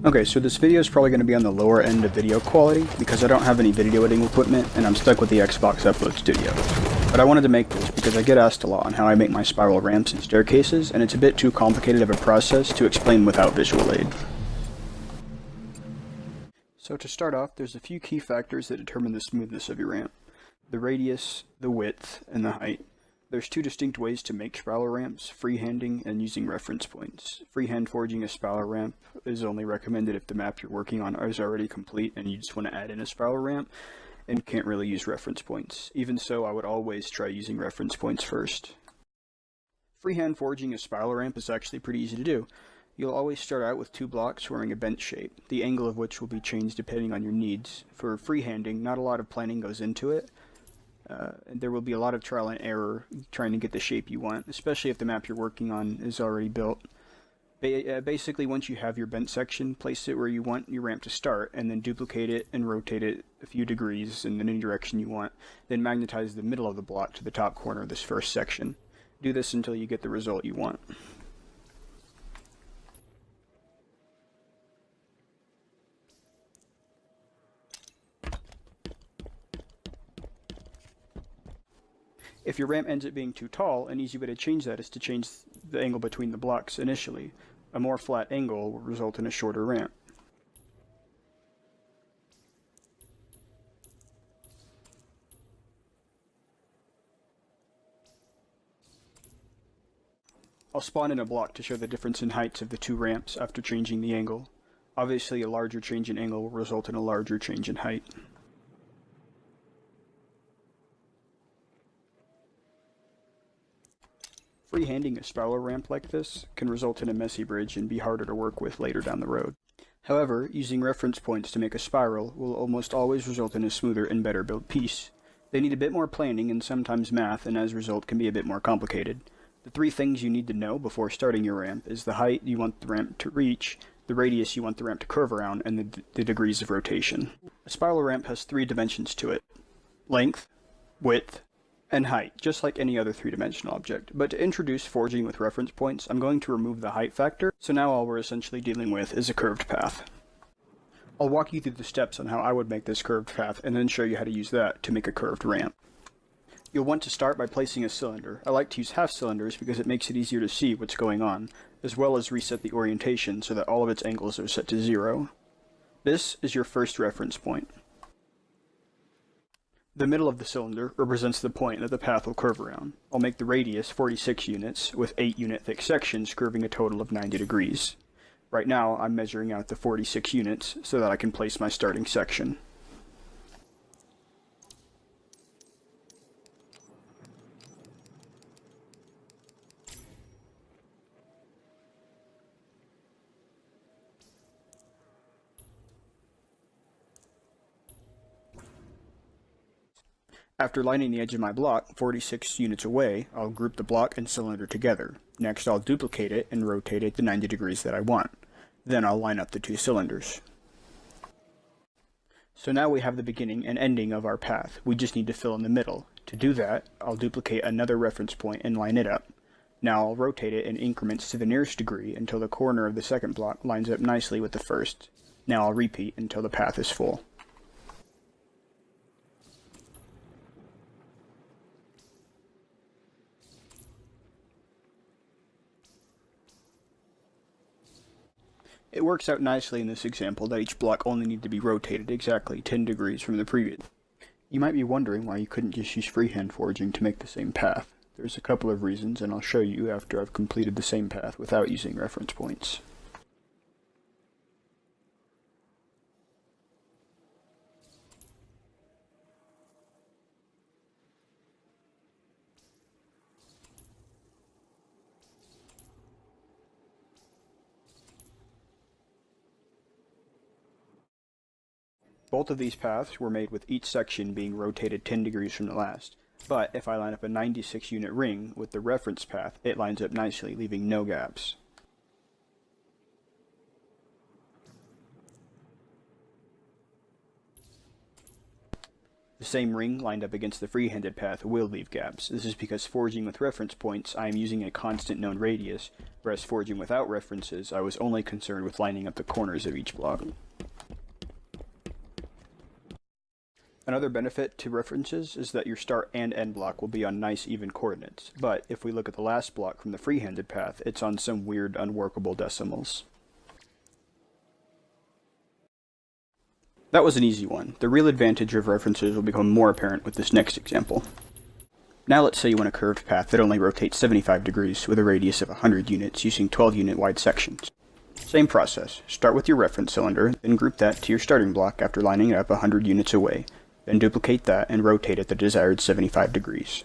Okay, so this video is probably going to be on the lower end of video quality because I don't have any video editing equipment and I'm stuck with the Xbox Upload Studio. But I wanted to make this because I get asked a lot on how I make my spiral ramps and staircases, and it's a bit too complicated of a process to explain without visual aid. So to start off, there's a few key factors that determine the smoothness of your ramp: the radius, the width, and the height. There's two distinct ways to make spiral ramps: freehanding and using reference points. Freehand forging a spiral ramp is only recommended if the map you're working on is already complete and you just want to add in a spiral ramp and can't really use reference points. Even so, I would always try using reference points first. Freehand forging a spiral ramp is actually pretty easy to do. You'll always start out with two blocks forming a bent shape, the angle of which will be changed depending on your needs. For freehanding, not a lot of planning goes into it. There will be a lot of trial and error trying to get the shape you want, especially if the map you're working on is already built. Basically, once you have your bent section, place it where you want your ramp to start, and then duplicate it and rotate it a few degrees in any direction you want. Then magnetize the middle of the block to the top corner of this first section. Do this until you get the result you want. If your ramp ends up being too tall, an easy way to change that is to change the angle between the blocks initially. A more flat angle will result in a shorter ramp. I'll spawn in a block to show the difference in heights of the two ramps after changing the angle. Obviously, a larger change in angle will result in a larger change in height. Freehanding a spiral ramp like this can result in a messy bridge and be harder to work with later down the road. However, using reference points to make a spiral will almost always result in a smoother and better built piece. They need a bit more planning and sometimes math, and as a result can be a bit more complicated. The three things you need to know before starting your ramp is the height you want the ramp to reach, the radius you want the ramp to curve around, and the degrees of rotation. A spiral ramp has three dimensions to it: length, width, and height, just like any other three-dimensional object. But to introduce forging with reference points, I'm going to remove the height factor, so now all we're essentially dealing with is a curved path. I'll walk you through the steps on how I would make this curved path, and then show you how to use that to make a curved ramp. You'll want to start by placing a cylinder. I like to use half cylinders because it makes it easier to see what's going on, as well as reset the orientation so that all of its angles are set to 0. This is your first reference point. The middle of the cylinder represents the point that the path will curve around. I'll make the radius 46 units, with 8 unit thick sections curving a total of 90 degrees. Right now, I'm measuring out the 46 units so that I can place my starting section. After lining the edge of my block 46 units away, I'll group the block and cylinder together. Next, I'll duplicate it and rotate it the 90 degrees that I want. Then I'll line up the two cylinders. So now we have the beginning and ending of our path. We just need to fill in the middle. To do that, I'll duplicate another reference point and line it up. Now I'll rotate it in increments to the nearest degree until the corner of the second block lines up nicely with the first. Now I'll repeat until the path is full. It works out nicely in this example that each block only needs to be rotated exactly 10 degrees from the previous. You might be wondering why you couldn't just use freehand forging to make the same path. There's a couple of reasons, and I'll show you after I've completed the same path without using reference points. Both of these paths were made with each section being rotated 10 degrees from the last, but if I line up a 96 unit ring with the reference path, it lines up nicely, leaving no gaps. The same ring lined up against the free-handed path will leave gaps. This is because forging with reference points, I am using a constant known radius, whereas forging without references, I was only concerned with lining up the corners of each block. Another benefit to references is that your start and end block will be on nice even coordinates, but if we look at the last block from the free-handed path, it's on some weird unworkable decimals. That was an easy one. The real advantage of references will become more apparent with this next example. Now let's say you want a curved path that only rotates 75 degrees with a radius of 100 units using 12 unit wide sections. Same process. Start with your reference cylinder, then group that to your starting block after lining it up 100 units away. Then duplicate that and rotate it the desired 75 degrees.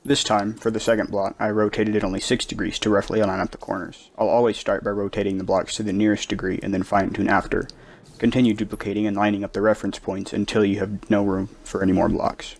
This time, for the second block, I rotated it only 6 degrees to roughly line up the corners. I'll always start by rotating the blocks to the nearest degree and then fine-tune after. Continue duplicating and lining up the reference points until you have no room for any more blocks.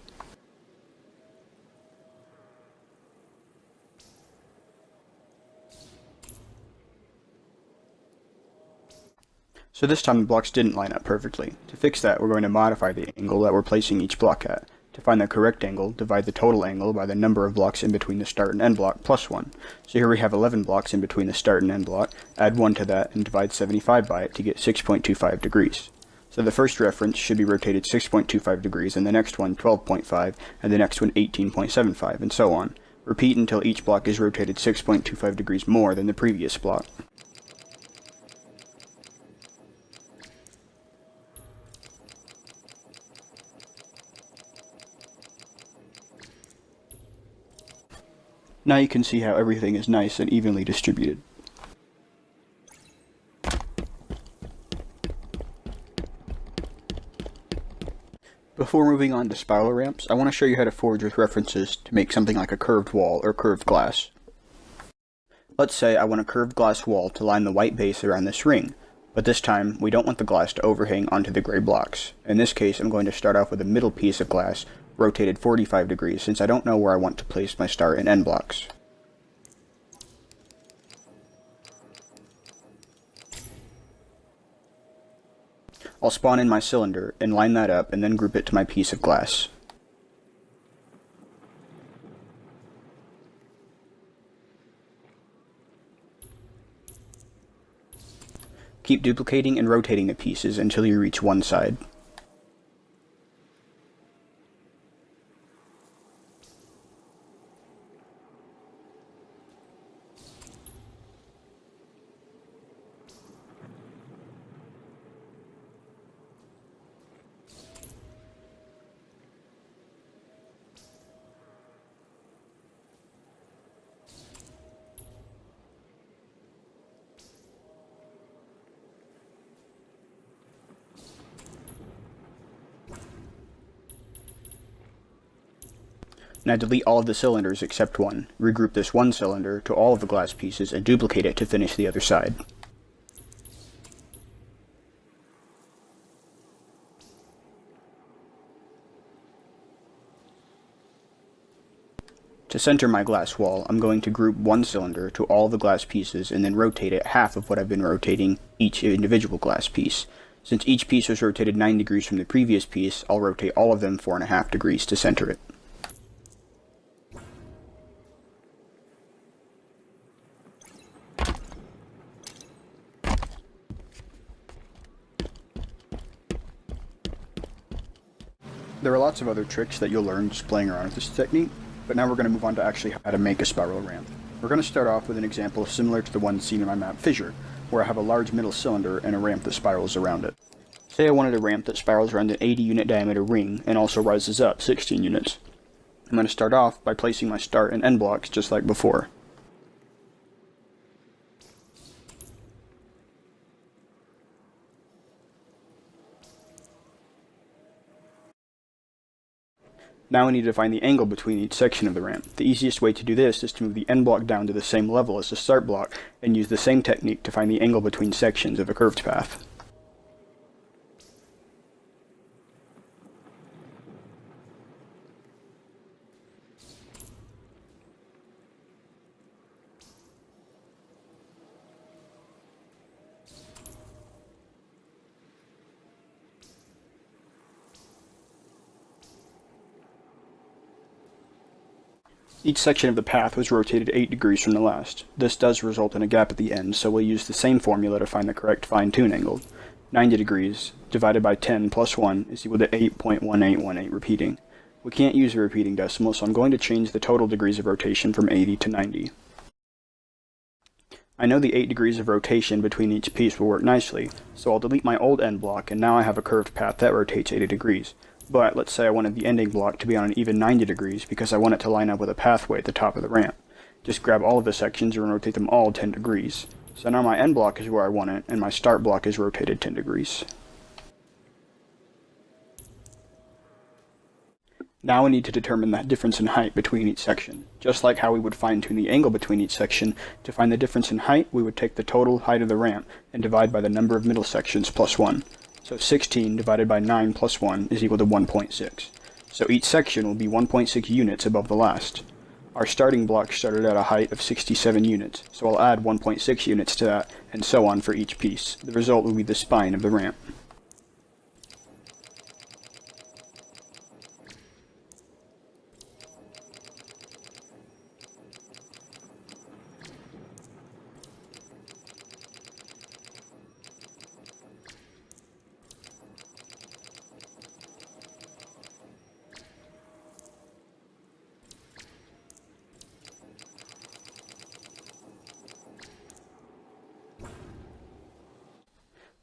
So this time the blocks didn't line up perfectly. To fix that, we're going to modify the angle that we're placing each block at. To find the correct angle, divide the total angle by the number of blocks in between the start and end block plus 1. So here we have 11 blocks in between the start and end block. Add 1 to that and divide 75 by it to get 6.25 degrees. So the first reference should be rotated 6.25 degrees, and the next one 12.5, and the next one 18.75, and so on. Repeat until each block is rotated 6.25 degrees more than the previous block. Now you can see how everything is nice and evenly distributed. Before moving on to spiral ramps, I want to show you how to forge with references to make something like a curved wall or curved glass. Let's say I want a curved glass wall to line the white base around this ring, but this time we don't want the glass to overhang onto the gray blocks. In this case, I'm going to start off with a middle piece of glass rotated 45 degrees since I don't know where I want to place my start and end blocks. I'll spawn in my cylinder and line that up and then group it to my piece of glass. Keep duplicating and rotating the pieces until you reach one side. Now delete all of the cylinders except one. Regroup this one cylinder to all of the glass pieces and duplicate it to finish the other side. To center my glass wall, I'm going to group one cylinder to all the glass pieces and then rotate it half of what I've been rotating each individual glass piece. Since each piece was rotated 9 degrees from the previous piece, I'll rotate all of them 4.5 degrees to center it. There are lots of other tricks that you'll learn just playing around with this technique, but now we're going to move on to actually how to make a spiral ramp. We're going to start off with an example similar to the one seen in my map Fissure, where I have a large middle cylinder and a ramp that spirals around it. Say I wanted a ramp that spirals around an 80 unit diameter ring and also rises up 16 units. I'm going to start off by placing my start and end blocks just like before. Now we need to find the angle between each section of the ramp. The easiest way to do this is to move the end block down to the same level as the start block and use the same technique to find the angle between sections of a curved path. Each section of the path was rotated 8 degrees from the last. This does result in a gap at the end, so we'll use the same formula to find the correct fine-tune angle. 90 degrees divided by 10 plus 1 is equal to 8.1818 repeating. We can't use a repeating decimal, so I'm going to change the total degrees of rotation from 80 to 90. I know the 8 degrees of rotation between each piece will work nicely, so I'll delete my old end block, and now I have a curved path that rotates 80 degrees. But let's say I wanted the ending block to be on an even 90 degrees because I want it to line up with a pathway at the top of the ramp. Just grab all of the sections and rotate them all 10 degrees. So now my end block is where I want it, and my start block is rotated 10 degrees. Now we need to determine the difference in height between each section. Just like how we would fine-tune the angle between each section, to find the difference in height, we would take the total height of the ramp and divide by the number of middle sections plus 1. So 16 divided by 9 plus 1 is equal to 1.6. So each section will be 1.6 units above the last. Our starting block started at a height of 67 units, so I'll add 1.6 units to that, and so on for each piece. The result will be the spine of the ramp.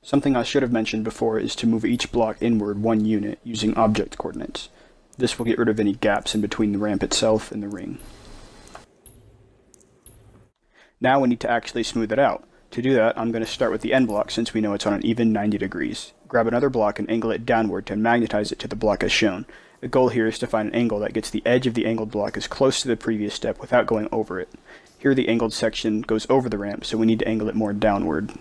Something I should have mentioned before is to move each block inward 1 unit using object coordinates. This will get rid of any gaps in between the ramp itself and the ring. Now we need to actually smooth it out. To do that, I'm going to start with the end block since we know it's on an even 90 degrees. Grab another block and angle it downward to magnetize it to the block as shown. The goal here is to find an angle that gets the edge of the angled block as close to the previous step without going over it. Here the angled section goes over the ramp, so we need to angle it more downward.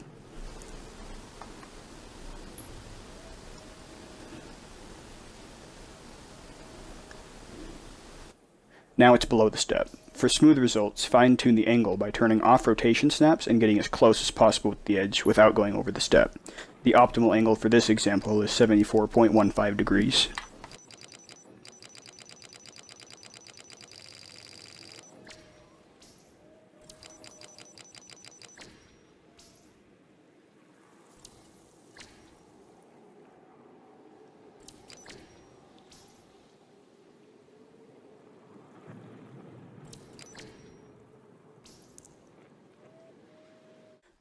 Now it's below the step. For smooth results, fine-tune the angle by turning off rotation snaps and getting as close as possible with the edge without going over the step. The optimal angle for this example is 74.15 degrees.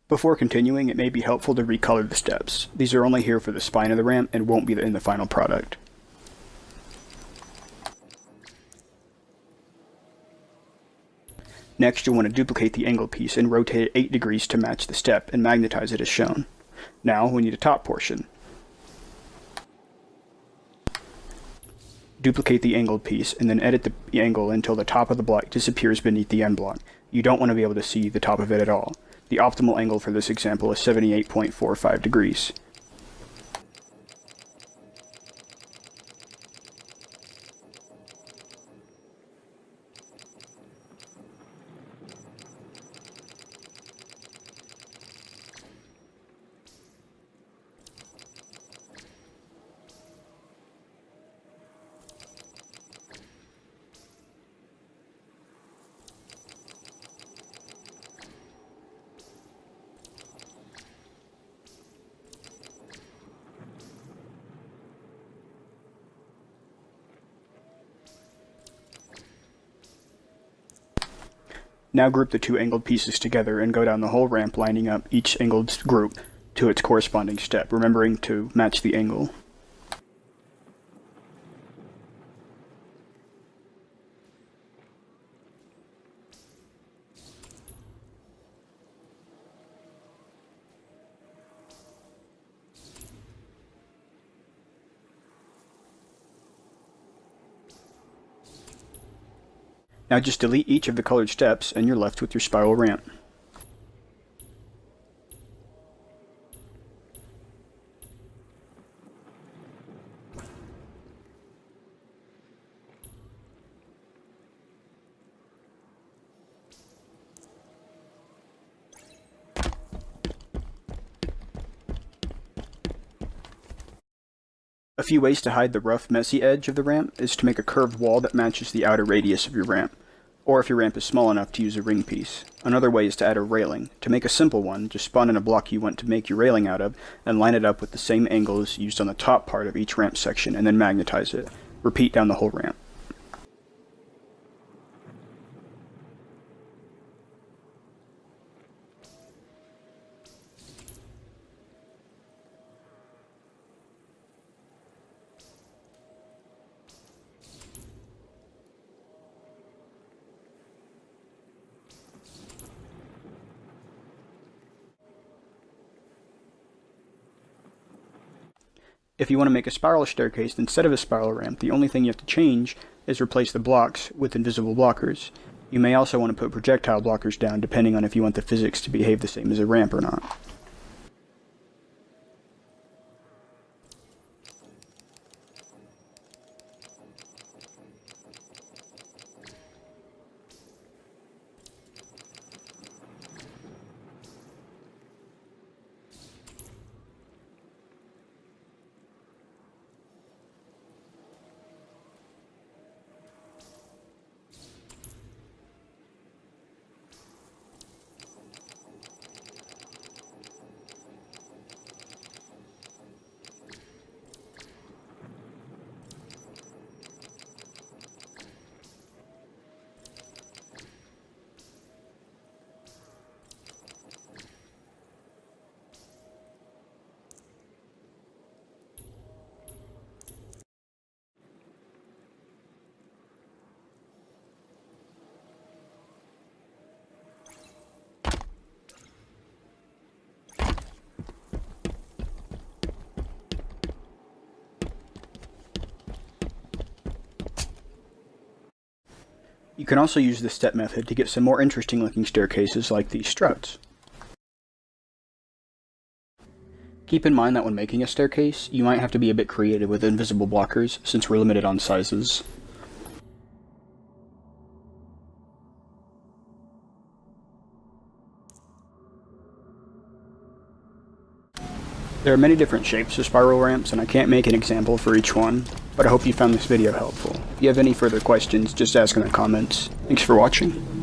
Before continuing, it may be helpful to recolor the steps. These are only here for the spine of the ramp and won't be in the final product. Next, you'll want to duplicate the angle piece and rotate it 8 degrees to match the step and magnetize it as shown. Now, we need a top portion. Duplicate the angled piece and then edit the angle until the top of the block disappears beneath the end block. You don't want to be able to see the top of it at all. The optimal angle for this example is 78.45 degrees. Now group the two angled pieces together and go down the whole ramp, lining up each angled group to its corresponding step, remembering to match the angle. Now just delete each of the colored steps and you're left with your spiral ramp. A few ways to hide the rough, messy edge of the ramp is to make a curved wall that matches the outer radius of your ramp. or if your ramp is small enough to use a ring piece. Another way is to add a railing. To make a simple one, just spawn in a block you want to make your railing out of, and line it up with the same angles used on the top part of each ramp section, and then magnetize it. Repeat down the whole ramp. If you want to make a spiral staircase instead of a spiral ramp, the only thing you have to change is replace the blocks with invisible blockers. You may also want to put projectile blockers down depending on if you want the physics to behave the same as a ramp or not. You can also use this step method to get some more interesting looking staircases like these struts. Keep in mind that when making a staircase, you might have to be a bit creative with invisible blockers since we're limited on sizes. There are many different shapes of spiral ramps, and I can't make an example for each one, but I hope you found this video helpful. If you have any further questions, just ask in the comments. Thanks for watching.